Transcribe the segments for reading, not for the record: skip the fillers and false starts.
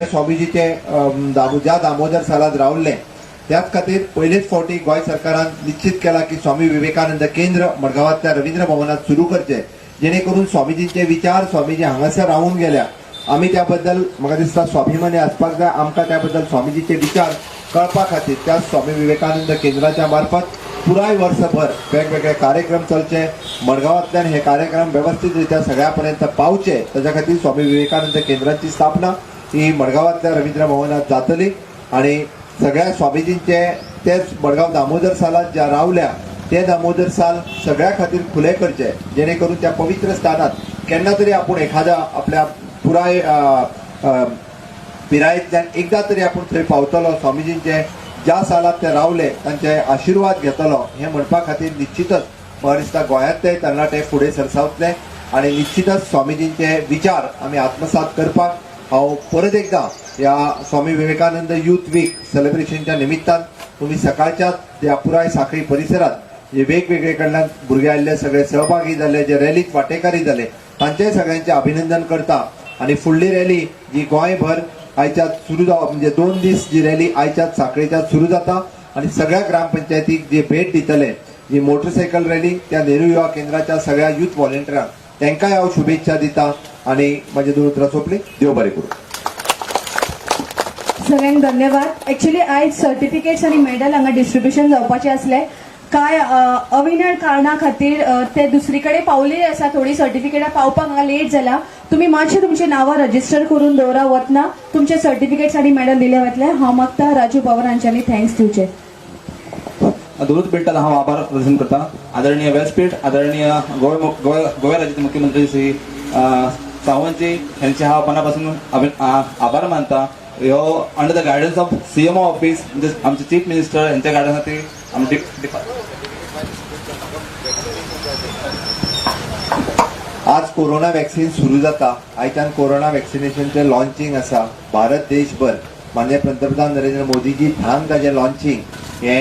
स्वामीजीचे ज्या दामोदर सालात रावले त्याच खातीर पयलेच फावटी गोंय सरकारान निश्चित केला की स्वामी विवेकानंद केंद्र मडगांवांतल्या रवींद्र भवनात सुरू करचे, जेणे करून स्वामीजींचे विचार स्वामीजी हांगासर रावून गेल्या. आमी त्या बद्दल म्हाका दिसता स्वाभिमानी आसपाक जाय. आमकां त्या बद्दल स्वामीजीचे विचार कळपा खातीर त्या स्वामी विवेकानंद केंद्राच्या मार्फत पुराय वर्षभर वेगवेगळे कार्यक्रम चलचे. मडगांवांतल्यान हे कार्यक्रम व्यवस्थितरित्या सगळ्यापर्यंत पावचे, ताच्या खातीर स्वामी विवेकानंद केंद्राची स्थापना ही मडगांवांतल्या रवींद्र भवनात जातली आणि सगळ्या स्वामीजींचे तेच मडगांव दामोदर सालात ज्या रावल्या ते दामोदर साल सगळ्या खातीर खुले करचे, जेणे करून त्या पवित्र स्थानात केन्ना तरी आपूण एखाद्या आपल्या पुराय पिरायेंतल्यान एकदा तरी आपूण थंय पावतलो, स्वामीजींचे ज्या सालात ते रावले तांचे आशिर्वाद घेतलो हे म्हणपा खातीर निश्चितच म्हाका दिसता गोंयांतले तरणाटे फुडें सरसावतले आणि निश्चितच स्वामीजींचे विचार आमी आत्मसात करपाक हांव परत एकदा या स्वामी विवेकानंद यूथ वीक सेलिब्रेशनच्या निमित्तान तुम्ही सकाळच्याच या पुराय साखळी परिसरात जे वेगवेगळे कडल्यान भुरगे आयिल्ले सगळे सहभागी जाले, जे रॅलीत वांटेकारी जाले, तांचे सगळ्यांचे अभिनंदन करता. आणि फुडली रॅली जी गोंयभर आयच्यात सुरू जावप म्हणजे 2 दीस जी रॅली आयच्यात साखळेच्यात सुरू जाता आणि सगळ्या ग्रामपंचायतीक जे भेट दितले जी मोटरसायकल रॅली त्या नेहरू युवा केंद्राच्या सगळ्या यूथ व्हॉलंटियरांक तांकांय हांव शुभेच्छा दिता आणि माझे 2 उतरां सोंपली. देव बरें करूं. सगळ्यांक धन्यवाद. एक्चुअली आयज सर्टिफिकेट्स आणि मेडल हांगा डिस्ट्रीब्युशन जावपाचे आसले. काय अविनड कारणा खातीर ते दुसरी कडेन पावले आसा, थोडी सर्टिफिकेटां पावपाक हांगा लेट जाला. तुम्ही मातशे तुमची नांवां रजिस्टर करून दवरा, वतना तुमचे सर्टिफिकेट्स आणि मेडल दिले वतले. हांव मागता राजू पवार हांच्यांनी थँक्स दिवचे. दोनच मिनटात हांव आभार प्रदर्शन करता. आदरणीय व्यासपीठ, आदरणीय गोव्या राज्याचे मुख्यमंत्री श्री सावंतजी यांचे हांव मनापासून आभार मानता. ह्यो under the guidance of CMO office म्हणजे आमचे चीफ मिनिस्टर यांच्या गायडन्साखातीर आमचे आज कोरोना वॅक्सिन सुरू जाता. आयच्यान कोरोना वॅक्सिनेशनचे लॉन्चिंग आसा भारत देशभर. माननीय पंतप्रधान नरेंद्र मोदीजी थांग ताजें लॉन्चिंग हे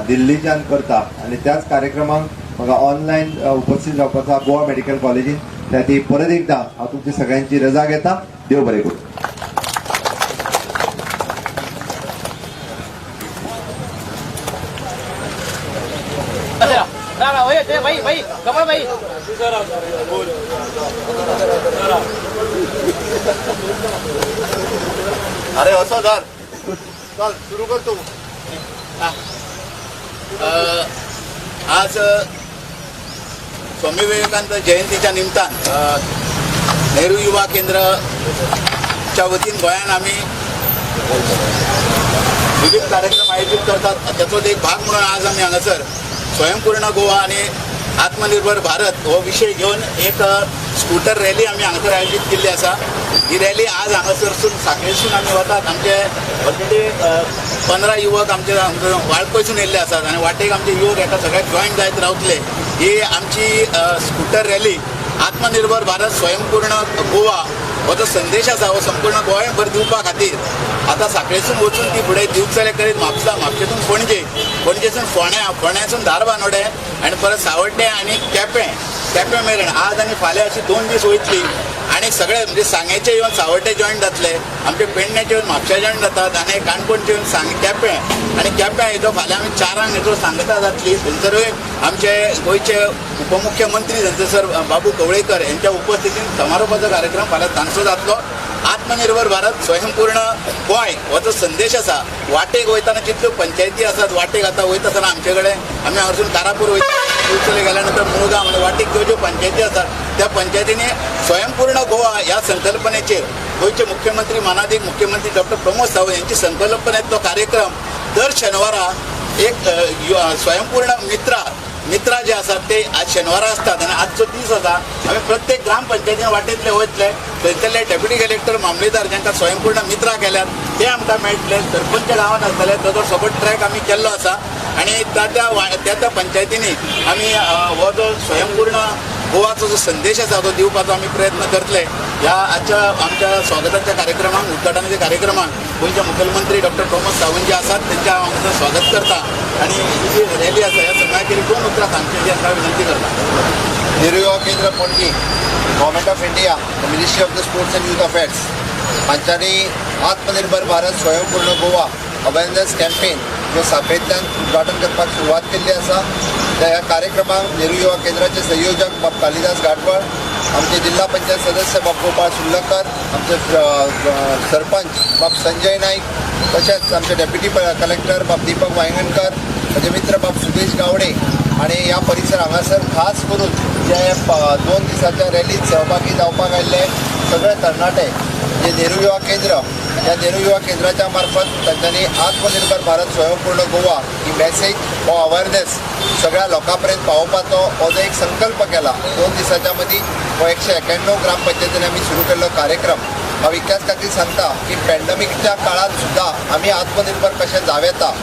दिल्लीच्यान करता आणि त्याच कार्यक्रमाक म्हाका ऑनलायन उपस्थित जावपाचा गोवा मेडिकल कॉलेजीन. त्या ती परत एकदा हांव तुमची सगळ्यांची रजा घेता. देव बरें करूं. भाई कमल भाई अरे असं धर, चल सुरू कर तू. आज स्वामी विवेकानंद जयंतीच्या निमतान नेहरू युवा केंद्रच्या वतीन गोंयान आम्ही विविध कार्यक्रम आयोजित करतात. त्याचोच एक भाग म्हणून आज आम्ही हांगासर स्वयंपूर्ण गोवा आणि आत्मनिर्भर भारत हो विषय घेऊन एक स्कूटर रॅली आम्ही हांगासर आयोजित केल्ली आसा. ही रॅली आज हांगासरसून साखळेसून आमी वतात. आमचे ऑलरेडी 15 युवक आमचे वाळपयसून येयल्ले आसात आणि वाटेक आमचे युवक एका सगळ्याक जॉईन जायत रावतले. ही आमची स्कूटर रॅली आत्मनिर्भर भारत स्वयंपूर्ण गोवा हो जो संदेश आसा हो संपूर्ण गोंयभर दिवपा खातीर आता साखळेसून वचून ती फुडें दिवचले करीत म्हापशेतून पणजेसून फोंड्यासून धारबांदोडे आणि परत सावड्डे आणि केपें मेरेन आज आणि फाल्यां अशी 2 दीस वयतली. आणि सगळे म्हणजे सांगेचे येवन सावड्डे जॉईन जातले, आमचे पेडण्याचे येवन म्हापशा जॉईन जातात आणि काणकोणचे येवन केपें आणि केपें हेजो फाल्यां आमी 4 हेजो सांगता जातली. थंयसरूय आमचे गोंयचे उपमुख्यमंत्री थंयसर बाबू कवळेकर यांच्या उपस्थितीत समारोपाचो कार्यक्रम फाल्यां तांचो जातलो. आत्मनिर्भर भारत स्वयंपूर्ण गोंय हो जो संदेश आसा वाटेक वयताना जितल्यो पंचायती आसात, वाटेक आतां वयता आसतना आमचे कडेन आमी हांगासून कारापूर वयता गेल्या नंतर मुळगांव म्हणजे वाटेक ज्यो पंचायती आसात त्या पंचायतींनी स्वयंपूर्ण गोवा ह्या संकल्पनेचेर गोंयचे मुख्यमंत्री मानाधिक मुख्यमंत्री डॉक्टर प्रमोद सावंत यांची संकल्पनेंतलो कार्यक्रम दर शेनवारा एक स्वयंपूर्ण मित्रा जे आसात ते आज शेनवारा असतात आणि आजचो दीस आसा. आम्ही प्रत्येक ग्रामपंचायतीन वाटेंतले वयतले, थंयसरले डेप्युटी कलेक्टर मामलेदार जांकां स्वयंपूर्ण मित्रा केल्यात ते आमकां मेळटले. सरपंच गांवांत आसतले ताजो सगळो ट्रॅक आमी केल्लो आसा आणि त्या पंचायतींनी आमी हो जो स्वयंपूर्ण गोवाचो जो संदेश आसा तो दिवपाचो आमी प्रयत्न करतले. ह्या आमच्या स्वागताच्या कार्यक्रमाक उद्घाटनाच्या कार्यक्रमाक गोंयचे मुखेलमंत्री डॉक्टर प्रमोद सावंत जे आसात त्यांच्या हांव स्वागत करता आणि ही जी रॅली आसा ह्या सगळ्यांक 2 उतरां सांगची हांव विनंती करता. Nehru Yuva Kendra Panaji, government of India, ministry of the sports and youth affairs हांच्यानी आत्मनिर्भर भारत स्वयंपूर्ण गोवा अवेरनेस कॅम्पेन जो सापेतल्यान उद्घाटन करपाक सुरवात केल्ली आसा. ह्या कार्यक्रमाक नेहरू युवा केंद्राचे संयोजक बाब कालिदास गाडवळ, आमचे जिल्हा पंचायत सदस्य बाब गोपाळ सुर्लकर, आमचे सरपंच बाब संजय नाईक, तशेंच आमचे डेप्युटी कलेक्टर बाब दीपक वांयगणकर, म्हजे मित्र बाब सुदेश गावडे आणि ह्या परिसर हांगासर खास करून जे 2 दिसाच्या रॅलीत सहभागी जावपाक आयिल्ले सगळे तरणाटे जे नेहरू युवा केंद्र, या नेहरू युवा केंद्राच्या मार्फत तांच्यांनी आत्मनिर्भर भारत स्वयंपूर्ण गोवा ही मेसेज हो अवेरनेस सगळ्या लोकांपर्यंत पावोवपाचो हो जो एक संकल्प केला. 2 दिसाच्या मदीं हो 191 ग्रामपंचायतींनी आमी सुरू केल्लो कार्यक्रम हांव इतल्याच खातीर सांगता की पॅन्डेमिकच्या काळात सुद्धा आमी आत्मनिर्भर कशें जावं येता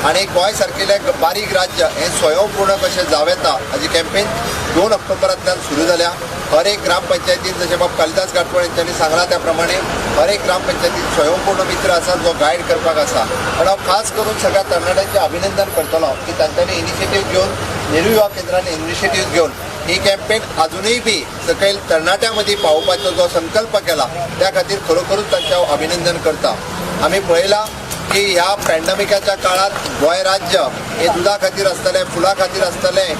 आनी गोंय सारकिल्लें बारीक राज्य हें स्वयंपूर्ण कशें जावं येता हाजी कॅम्पेन 2 ऑक्टोबरांतल्यान सुरू जाल्या. हर एक ग्रामपंचायतीन जशें बाब कालिदास गाडवळ यांच्यानी सांगला त्या प्रमाणे हर एक ग्रामपंचायतीन स्वयंपूर्ण मित्र आसा जो गायड करपाक आसा. पण हांव खास करून सगळ्या तरणाट्यांचें अभिनंदन करतलो की तांच्यांनी इनिशिएटीव घेवन नेहरू युवा केंद्रान इनिशिएटीव घेवन ही कॅम्पेन अजूनय बी सकयल तरणाट्यां मदीं पावोवपाचो जो संकल्प केला त्या खातीर खरोखरूच तांचें हांव अभिनंदन करता. आमी पळयलां की ह्या पॅन्डेमिकाच्या काळात गोंय राज्य हे दुधा खातीर आसतलें, फुलां खातीर आसतलें,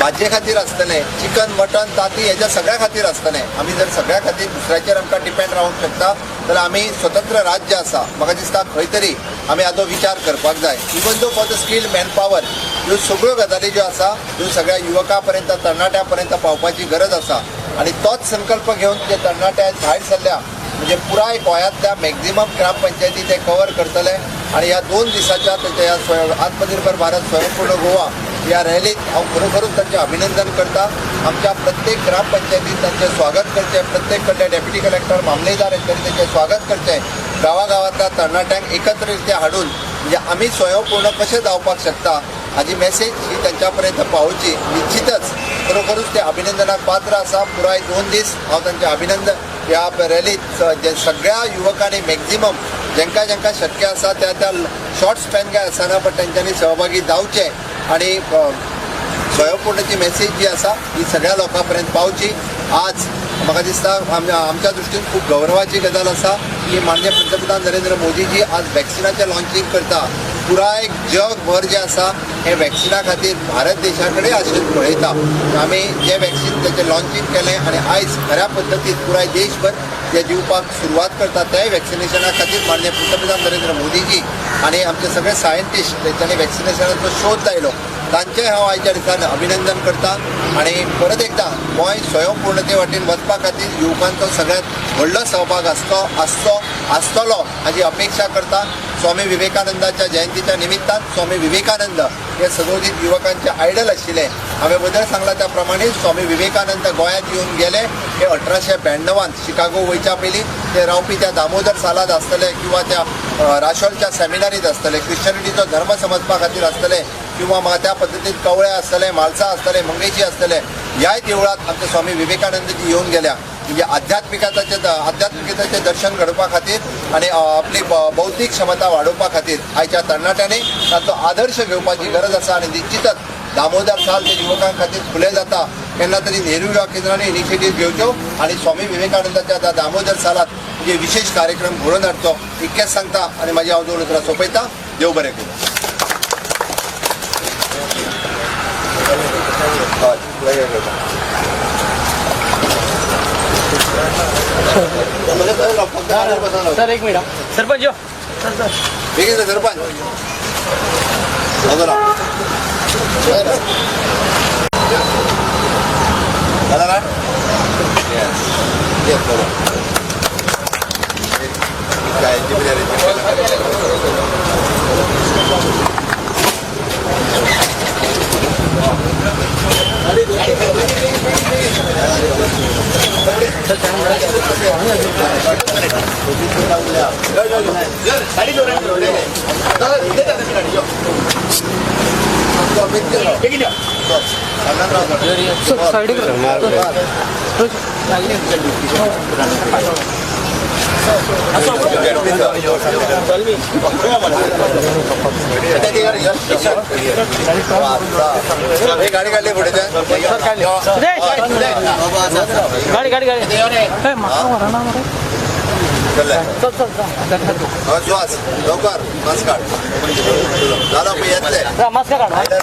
भाजये खातीर आसतलें, चिकन मटन तांती हेज्या सगळ्या खातीर आसतलें. आमी जर सगळ्या खातीर दुसऱ्याचेर आमकां डिपेंड रावंक शकता जाल्यार आमी स्वतंत्र राज्य आसा. म्हाका दिसता खंय तरी आमी हाचो विचार करपाक जाय. Even though for the skilled man power ह्यो सगळ्यो गजाली ज्यो आसा ह्यो सगळ्या युवकां पर्यंत तरणाट्यां पर्यंत पावपाची गरज आसा आनी तोच संकल्प घेवन जे तरणाटे भायर सरल्या म्हणजे पुराय गोंयांतल्या मॅक्झिमम ग्रामपंचायती ते कवर करतले आणि ह्या 2 दिसाच्या त्यांच्या ह्या आत्मनिर्भर भारत स्वयंपूर्ण गोवा या रॅलीत हांव खरोखरूच तांचें अभिनंदन करता. आमच्या प्रत्येक ग्रामपंचायतीत तांचें स्वागत करचें, प्रत्येक कडले डेप्युटी कलेक्टर मामलेदार यांच्यानी तांचें स्वागत करचें. गांवागांवांतल्या तरणाट्यांक एकत्रित्या हाडून म्हणजे आमी स्वयंपूर्ण कशें जावपाक शकता हाजी मेसेज ही तांच्या पर्यंत पावोवची. निश्चितच खरोखरूच ते अभिनंदनाक पात्र आसा. पुराय 2 दीस हांव तांचें अभिनंदन ह्या रॅलीत जे सगळ्या युवकांनी मॅक्झिमम जेंका जेंका शक्य आसा त्या त्या शॉर्ट स्पॅन काय आसना पण तांच्यांनी सहभागी जावचे आणि स्वयंपूर्णची मेसेज जी आसा ही सगळ्या लोकां पर्यंत पावची. आज म्हाका दिसता आमच्या दृश्टीन खूब गौरवाची गजाल आसा की माननीय पंतप्रधान नरेंद्र मोदीजी आज वॅक्सिनाचें लॉन्चिंग करता. पुराय जगभर जे आसा हे वॅक्सिना खातीर भारत देशा कडेन आशेन पळयता. आमी जे वॅक्सिन तेचें लॉन्चिंग केलें आनी आयज खऱ्या पद्दतीन पुराय देशभर जे दिवपाक सुरवात करता ते वॅक्सिनेशना खातीर माननीय पंतप्रधान नरेंद्र मोदीजी आनी आमचे सगळे सायंटिस्ट तेंच्यांनी वॅक्सिनेशनाचो शोध लायलो तांचें हांव आयच्या दिसान अभिनंदन करता. आणि परत एकदा गोंय स्वयंपूर्णते वाटेन वचपा खातीर युवकांचो सगळ्यात व्हडलो सहभाग आसतलो हाची अपेक्षा करता. स्वामी विवेकानंदाच्या जयंतीच्या निमित्तान स्वामी विवेकानंद हे सदोदित युवकांचे आयडल आशिल्ले. हांवें बदल सांगला त्या प्रमाणे स्वामी विवेकानंद गोंयांत येवन गेले हे 1892 शिकागो वयच्या पयलीं ते रावपी त्या दामोदर सालाद आसतले किंवा त्या राशोलच्या सेमिनारीत आसतले, क्रिश्चनिटीचो धर्म समजपा खातीर आसतले किंवा त्या पद्दतीन कवळे आसतले, म्हालसा आसतले, मंगेशी आसतले. ह्याय देवळात आमचे स्वामी विवेकानंदजी येवन गेल्या म्हणजे आध्यात्मिकतेचें दर्शन घडोवपा खातीर आनी आपली बौद्धीक क्षमता वाडोवपा खातीर आयच्या तरणाट्यांनी ताचो आदर्श घेवपाची गरज आसा. आनी निश्चितच दामोदर साल जे युवकां खातीर फुलें जाता केन्ना तरी नेहरू युवा केंद्रांनी इनिशिएटीव घेवच्यो आनी स्वामी विवेकानंदाच्या त्या दामोदर सालात म्हणजे विशेष कार्यक्रम घडोवन हाडचो इतकेंच सांगता आनी म्हाजी हांव 2 उतरां सोंपयता. देव बरें करूं. सर एक मिनिट सरपंच यो ठीक आहे सरपंच गाडी काढली पुढे गाडी चल चल चल चल श्वास लवकर मास्क काढ झालं मी येतले मास्क काढ अरे